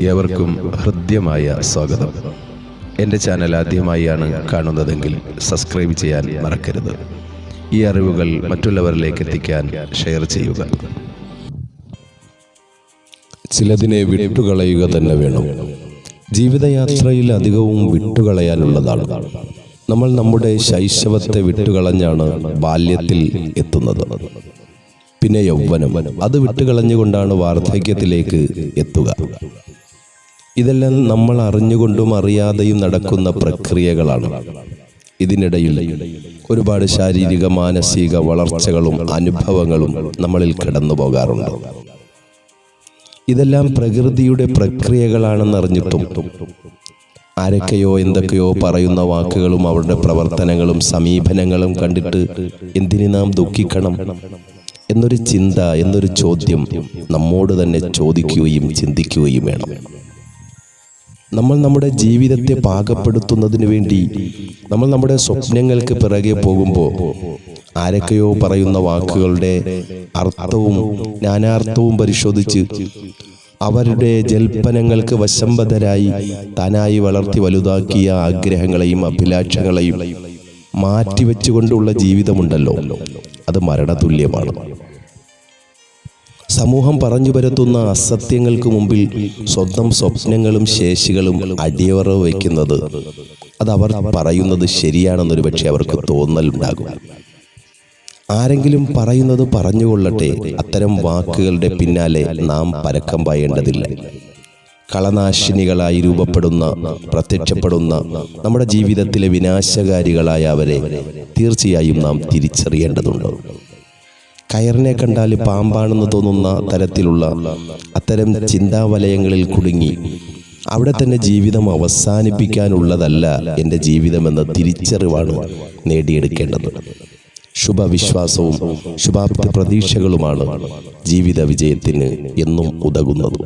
ഏവർക്കും ഹൃദ്യമായ സ്വാഗതം. എൻ്റെ ചാനൽ ആദ്യമായാണ് കാണുന്നതെങ്കിൽ സബ്സ്ക്രൈബ് ചെയ്യാൻ മറക്കരുത്. ഈ അറിവുകൾ മറ്റുള്ളവരിലേക്ക് എത്തിക്കാൻ ഷെയർ ചെയ്യുക. ചിലതിനെ വിട്ടുകളയുക തന്നെ വേണം. ജീവിതയാത്രയിൽ അധികവും വിട്ടുകളയാനുള്ളതാണ്. നമ്മൾ നമ്മുടെ ശൈശവത്തെ വിട്ടുകളഞ്ഞാണ് ബാല്യത്തിൽ എത്തുന്നത്. പിന്നെ യൗവനം, അത് വിട്ടുകളഞ്ഞുകൊണ്ടാണ് വാർദ്ധക്യത്തിലേക്ക് എത്തുക. ഇതെല്ലാം നമ്മൾ അറിഞ്ഞുകൊണ്ടും അറിയാതെയും നടക്കുന്ന പ്രക്രിയകളാണ്. ഇതിനിടയിൽ ഒരുപാട് ശാരീരിക മാനസിക വളർച്ചകളും അനുഭവങ്ങളും നമ്മളിൽ കടന്നു പോകാറുണ്ട്. ഇതെല്ലാം പ്രകൃതിയുടെ പ്രക്രിയകളാണെന്നറിഞ്ഞിട്ടും ആരൊക്കെയോ എന്തൊക്കെയോ പറയുന്ന വാക്കുകളും അവരുടെ പ്രവർത്തനങ്ങളും സമീപനങ്ങളും കണ്ടിട്ട് എന്തിന് നാം ദുഃഖിക്കണം എന്നൊരു ചിന്ത, എന്നൊരു ചോദ്യം നമ്മോട് തന്നെ ചോദിക്കുകയും ചിന്തിക്കുകയും വേണം. നമ്മൾ നമ്മുടെ ജീവിതത്തെ പാകപ്പെടുത്തുന്നതിന് വേണ്ടി നമ്മൾ നമ്മുടെ സ്വപ്നങ്ങൾക്ക് പിറകെ പോകുമ്പോൾ ആരൊക്കെയോ പറയുന്ന വാക്കുകളുടെ അർത്ഥവും നാനാർത്ഥവും പരിശോധിച്ച് അവരുടെ ജൽപ്പനങ്ങൾക്ക് വശംബദ്ധരായി താനായി വളർത്തി വലുതാക്കിയ ആഗ്രഹങ്ങളെയും അഭിലാഷങ്ങളെയും മാറ്റിവെച്ചുകൊണ്ടുള്ള ജീവിതമുണ്ടല്ലോ, അത് മരണതുല്യമാണ്. സമൂഹം പറഞ്ഞു പരത്തുന്ന അസത്യങ്ങൾക്ക് മുമ്പിൽ സ്വന്തം സ്വപ്നങ്ങളും ശേഷികളും അടിയറവ് വയ്ക്കുന്നത്, അത് അവർ പറയുന്നത് ശരിയാണെന്നൊരു പക്ഷേ അവർക്ക് തോന്നലുണ്ടാകും. ആരെങ്കിലും പറയുന്നത് പറഞ്ഞുകൊള്ളട്ടെ, അത്തരം വാക്കുകളുടെ പിന്നാലെ നാം പരക്കം പായേണ്ടതില്ല. കളനാശിനികളായി രൂപപ്പെടുന്ന, പ്രത്യക്ഷപ്പെടുന്ന നമ്മുടെ ജീവിതത്തിലെ വിനാശകാരികളായ അവരെ തീർച്ചയായും നാം തിരിച്ചറിയേണ്ടതുണ്ട്. കയറിനെ കണ്ടാൽ പാമ്പാണെന്ന് തോന്നുന്ന തരത്തിലുള്ള അത്തരം ചിന്താവലയങ്ങളിൽ കുടുങ്ങി അവിടെ തന്നെ ജീവിതം അവസാനിപ്പിക്കാനുള്ളതല്ല എൻ്റെ ജീവിതമെന്ന തിരിച്ചറിവാണ് നേടിയെടുക്കേണ്ടത്. ശുഭവിശ്വാസവും ശുഭാപ്തി പ്രതീക്ഷകളുമാണ് ജീവിത വിജയത്തിന് എന്നും ഉതകുന്നത്.